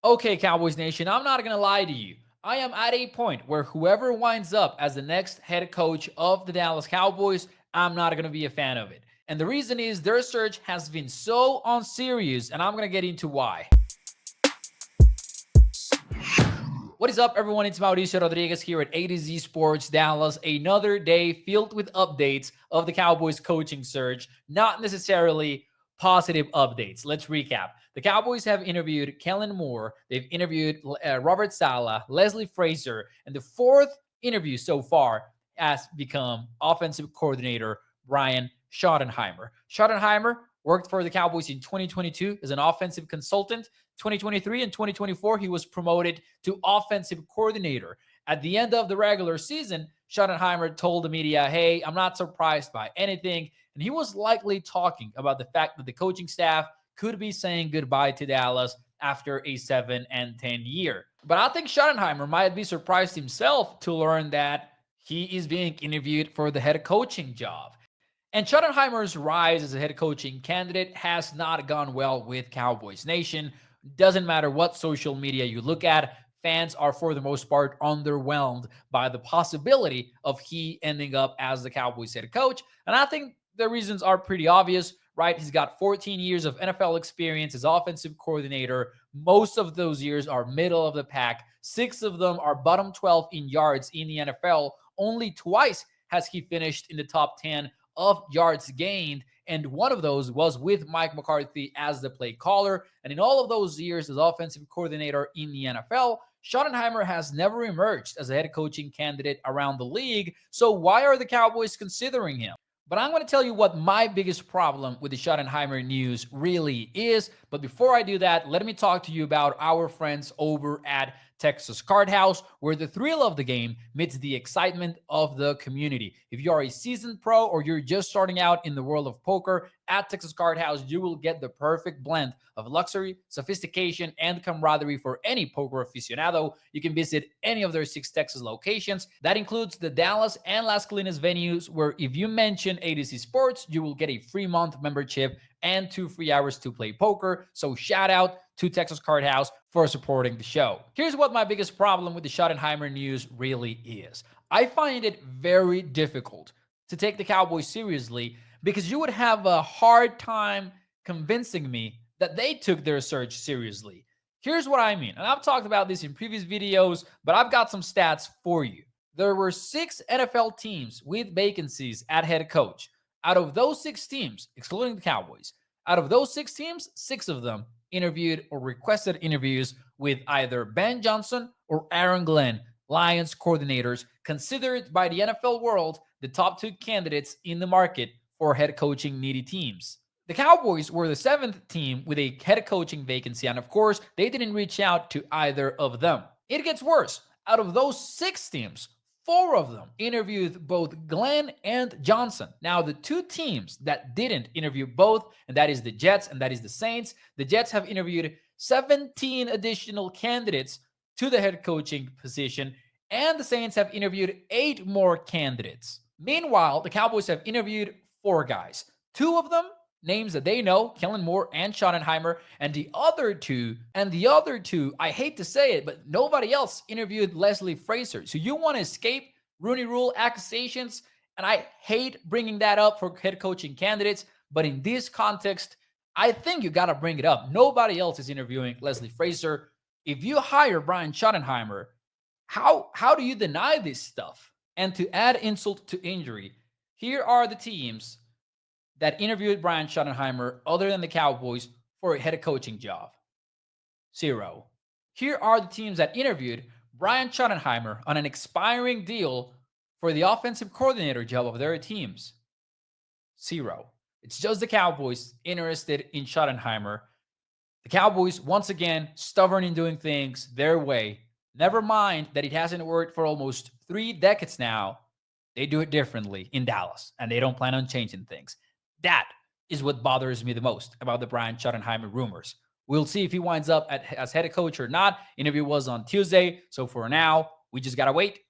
Okay, Cowboys Nation, I'm not going to lie to you. I am at a point where whoever winds up as the next head coach of the Dallas Cowboys, I'm not going to be a fan of it. And the reason is their search has been so unserious, and I'm going to get into why. What is up, everyone? It's Mauricio Rodriguez here at A to Z Sports Dallas. Another day filled with updates of the Cowboys coaching search, not necessarily positive updates. Let's recap. The Cowboys have interviewed Kellen Moore, they've interviewed Robert Saleh, Leslie Frazier, and the fourth interview so far has become offensive coordinator Brian Schottenheimer. Schottenheimer worked for the Cowboys in 2022 as an offensive consultant. 2023 and 2024, he was promoted to offensive coordinator. At the end of the regular season, Schottenheimer told the media, hey, I'm not surprised by anything. And he was likely talking about the fact that the coaching staff could be saying goodbye to Dallas after a 7-10 year. But I think Schottenheimer might be surprised himself to learn that he is being interviewed for the head coaching job. And Schottenheimer's rise as a head coaching candidate has not gone well with Cowboys Nation. Doesn't matter what social media you look at, fans are for the most part underwhelmed by the possibility of he ending up as the Cowboys head coach. And I think the reasons are pretty obvious, right? He's got 14 years of NFL experience as offensive coordinator. Most of those years are middle of the pack. 6 of them are bottom 12 in yards in the NFL. Only twice has he finished in the top 10 of yards gained, and one of those was with Mike McCarthy as the play caller. And in all of those years as offensive coordinator in the NFL, Schottenheimer has never emerged as a head coaching candidate around the league. So why are the Cowboys considering him? But I'm going to tell you what my biggest problem with the Schottenheimer news really is. But before I do that, let me talk to you about our friends over at Texas Card House, where the thrill of the game meets the excitement of the community. If you are a seasoned pro or you're just starting out in the world of poker, at Texas Card House, you will get the perfect blend of luxury, sophistication, and camaraderie for any poker aficionado. You can visit any of their 6 Texas locations. That includes the Dallas and Las Colinas venues, where if you mention ADC Sports, you will get a free month membership and 2 free hours to play poker. So shout out to Texas Card House for supporting the show. Here's what my biggest problem with the Schottenheimer news really is. I find it very difficult to take the Cowboys seriously because you would have a hard time convincing me that they took their search seriously. Here's what I mean, and I've talked about this in previous videos, but I've got some stats for you. There were 6 NFL teams with vacancies at head coach. Out of those 6 teams, excluding the Cowboys, out of those 6 teams, 6 of them interviewed or requested interviews with either Ben Johnson or Aaron Glenn, Lions coordinators, considered by the NFL world the top 2 candidates in the market for head coaching needy teams. The Cowboys were the 7th team with a head coaching vacancy, and of course, they didn't reach out to either of them. It gets worse. Out of those 6 teams, 4 of them interviewed both Glenn and Johnson. Now, the 2 teams that didn't interview both, and that is the Jets and that is the Saints, the Jets have interviewed 17 additional candidates to the head coaching position, and the Saints have interviewed 8 more candidates. Meanwhile, the Cowboys have interviewed 4 guys. 2 of them, names that they know, Kellen Moore and Schottenheimer, and the other two, I hate to say it, but nobody else interviewed Leslie Frazier. So you want to escape Rooney Rule accusations, and I hate bringing that up for head coaching candidates, but in this context, I think you got to bring it up. Nobody else is interviewing Leslie Frazier. If you hire Brian Schottenheimer, how do you deny this stuff? And to add insult to injury, here are the teams that interviewed Brian Schottennheimer other than the Cowboys for a head coaching job. 0. Here are the teams that interviewed Brian Schottenheimer on an expiring deal for the offensive coordinator job of their teams. 0. It's just the Cowboys interested in Schottenheimer. The Cowboys, once again, stubborn in doing things their way. Never mind that it hasn't worked for almost 3 decades now. They do it differently in Dallas, and they don't plan on changing things. That is what bothers me the most about the Brian Schottenheimer rumors. We'll see if he winds up as head coach or not. Interview was on Tuesday. So for now, we just got to wait